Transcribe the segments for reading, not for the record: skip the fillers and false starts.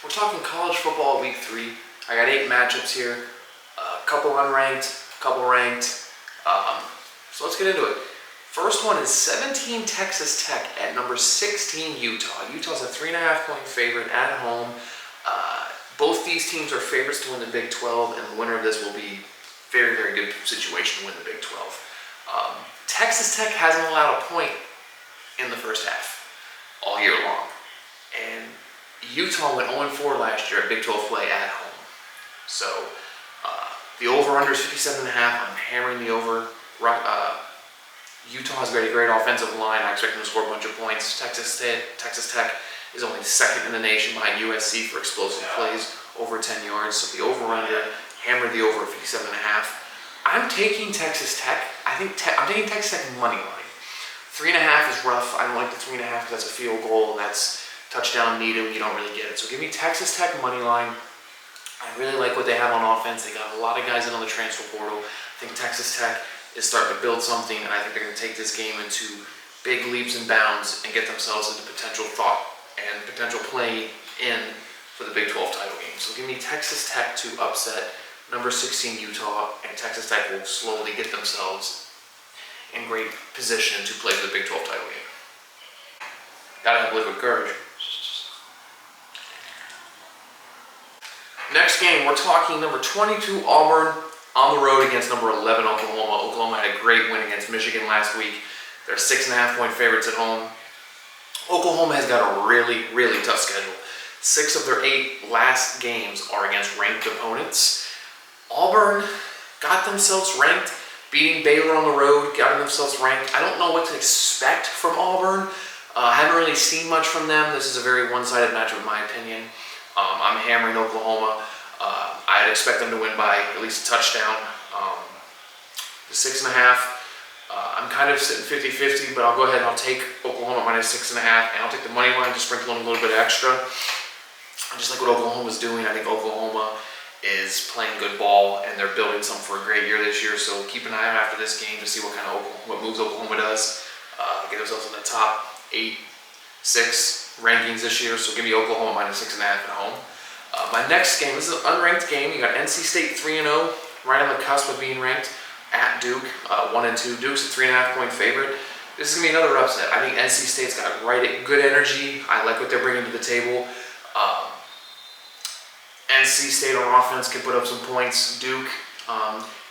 We're talking college football week 3. I got 8 matchups here, a couple unranked, a couple ranked. So let's get into it. First one is 17 Texas Tech at number 16 Utah. Utah's a 3.5 point favorite at home. Both these teams are favorites to win the Big 12, and the winner of this will be very, very good situation to win the Big 12. Texas Tech hasn't allowed a point in the first half all year long. And Utah went 0-4 last year at Big 12 play at home. So the over-under is 57.5. I'm hammering the over. Utah has got a great offensive line. I expect them to score a bunch of points. Texas Tech is only second in the nation behind USC for explosive plays over 10 yards. So the over-under, hammer the over at 57.5. I'm taking Texas Tech. I'm taking Texas Tech money line. 3.5 is rough. I don't like the 3.5 because that's a field goal. That's touchdown needed when you don't really get it. So give me Texas Tech money line. I really like what they have on offense. They got a lot of guys in on the transfer portal. I think Texas Tech is starting to build something, and I think they're going to take this game into big leaps and bounds and get themselves into potential thought and potential play in for the Big 12 title game. So give me Texas Tech to upset number 16 Utah, and Texas Tech will slowly get themselves in great position to play for the Big 12 title game. Gotta have liquid courage. Next game, we're talking number 22 Auburn on the road against number 11 Oklahoma. Oklahoma had a great win against Michigan last week. They're 6.5 point favorites at home. Oklahoma has got a really, really tough schedule. 6 of their 8 last games are against ranked opponents. Auburn got themselves ranked, beating Baylor on the road, got themselves ranked. I don't know what to expect from Auburn. Haven't really seen much from them. This is a very one-sided matchup in my opinion. I'm hammering Oklahoma. I'd expect them to win by at least a touchdown. The 6.5, I'm kind of sitting 50-50, but I'll go ahead and I'll take Oklahoma minus 6.5, and I'll take the money line to sprinkle in a little bit extra. I just like what Oklahoma's doing. I think Oklahoma is playing good ball, and they're building something for a great year this year. So keep an eye out after this game to see what moves Oklahoma does. Get themselves in the top 8, 6 rankings this year. So give me Oklahoma minus 6.5 at home. My next game, this is an unranked game. You got NC State 3-0, right on the cusp of being ranked, at Duke 1-2. Duke's a 3.5 point favorite. This is gonna be another upset. I think NC State's got good energy. I like what they're bringing to the table. NC State on offense can put up some points. Duke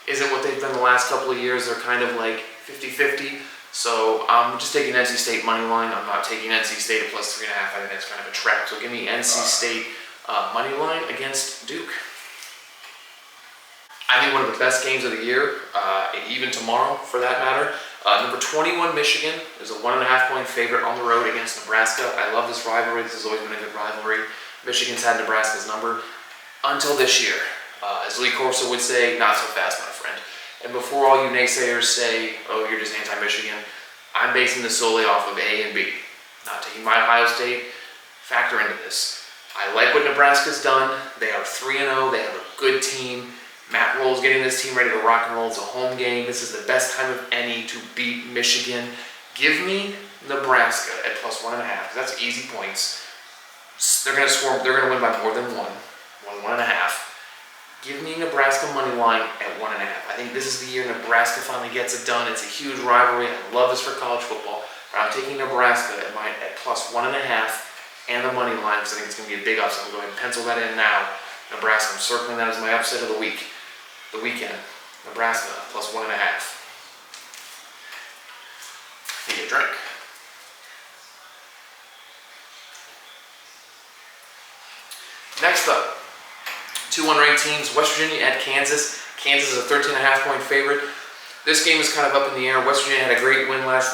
isn't what they've been the last couple of years. They're kind of like 50-50. So I'm just taking NC State money line. I'm not taking NC State at plus 3.5. I think that's kind of a trap. So give me NC State money line against Duke. I think one of the best games of the year, even tomorrow for that matter. Number 21 Michigan is a 1.5 point favorite on the road against Nebraska. I love this rivalry. This has always been a good rivalry. Michigan's had Nebraska's number until this year. As Lee Corso would say, not so fast, my friend. And before all you naysayers say, oh, you're just anti-Michigan, I'm basing this solely off of A and B. Not taking my Ohio State factor into this. I like what Nebraska's done. They are 3-0. They have a good team. Matt Roll's getting this team ready to rock and roll. It's a home game. This is the best time of any to beat Michigan. Give me Nebraska at plus 1.5. That's easy points. They're going to score. They're going to win by more than 1.5. Give me Nebraska money line at 1.5. I think this is the year Nebraska finally gets it done. It's a huge rivalry. I love this for college football. But I'm taking Nebraska at plus 1.5 and the money line because I think it's going to be a big upset. I'm going to go ahead and pencil that in now. Nebraska, I'm circling that as my upset of the weekend. Nebraska plus 1.5. Take a drink. Next up, 2 unranked teams, West Virginia at Kansas. Kansas is a 13.5 point favorite. This game is kind of up in the air. West Virginia had a great win last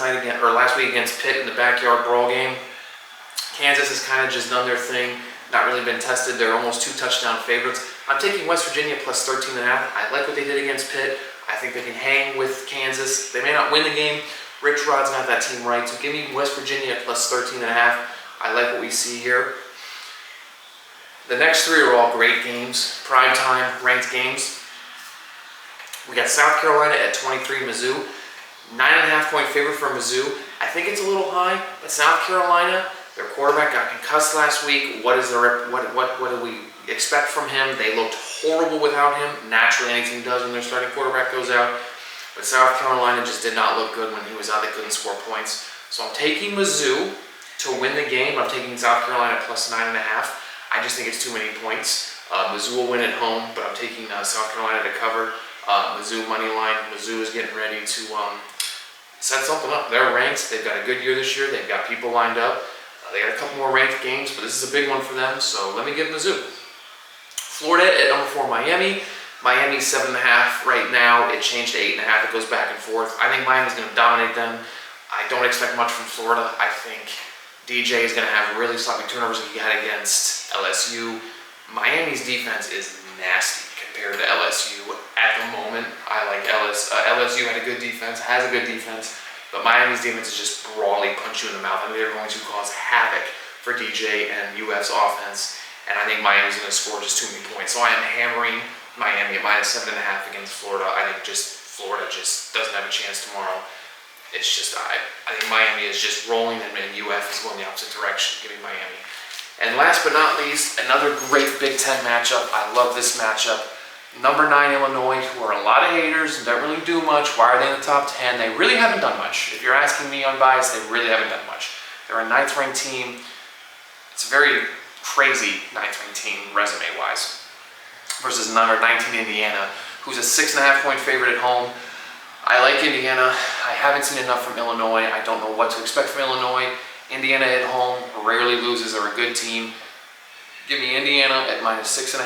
week against Pitt in the backyard brawl game. Kansas has kind of just done their thing, not really been tested. They're almost 2 touchdown favorites. I'm taking West Virginia plus 13.5. I like what they did against Pitt. I think they can hang with Kansas. They may not win the game. Rich Rod's got that team right. So give me West Virginia at plus 13.5. I like what we see here. The next 3 are all great games, primetime ranked games. We got South Carolina at 23, Mizzou. 9.5 point favorite for Mizzou. I think it's a little high, but South Carolina Their quarterback got concussed last week. What do we expect from him? They looked horrible without him. Naturally, any team does when their starting quarterback goes out. But South Carolina just did not look good when he was out. They couldn't score points. So I'm taking Mizzou to win the game. I'm taking South Carolina plus 9.5. I just think it's too many points. Mizzou will win at home, but I'm taking South Carolina to cover. Mizzou money line. Mizzou is getting ready to set something up. They're ranked. They've got a good year this year. They've got people lined up. They got a couple more ranked games, but this is a big one for them. So let me give Mizzou. Florida at number 4, Miami. Miami's 7.5 right now. It changed to 8.5. It goes back and forth. I think Miami's going to dominate them. I don't expect much from Florida. I think DJ is going to have really sloppy turnovers like he had against LSU. Miami's defense is nasty compared to LSU at the moment. I like LSU had a good defense, has a good defense, but Miami's defense is just broadly punch you in the mouth. I think they're going to cause havoc for DJ and UF's offense, and I think Miami's going to score just too many points. So I am hammering Miami at minus 7.5 against Florida. I think Florida just doesn't have a chance tomorrow. It's just, I think Miami is just rolling and UF is going the opposite direction. Give me Miami. And last but not least, another great Big Ten matchup. I love this matchup. Number 9 Illinois, who are a lot of haters and don't really do much. Why are they in the top 10? They really haven't done much. If you're asking me unbiased, they really haven't done much. They're a 9th ranked team. It's a very crazy 9th ranked team resume-wise. Versus number 19 Indiana, who's a 6.5 point favorite at home. I like Indiana. I haven't seen enough from Illinois. I don't know what to expect from Illinois. Indiana at home rarely loses. They're a good team. Give me Indiana at minus 6.5.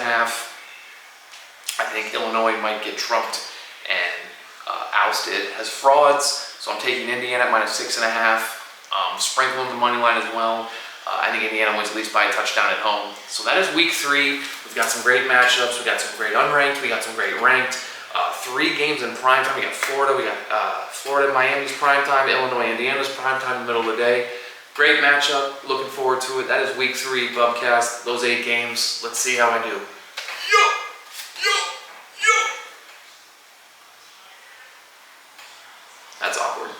I think Illinois might get trumped and ousted as frauds. So I'm taking Indiana at minus 6.5. Sprinkling the money line as well. I think Indiana wins at least by a touchdown at home. So that is week 3. We've got some great matchups. We got some great unranked. We got some great ranked. 3 games in prime time. We got Florida. We got Florida, Miami's prime time. Illinois, Indiana's prime time in the middle of the day. Great matchup. Looking forward to it. That is week 3 Bubcast. Those 8 games. Let's see how I do. That's awkward.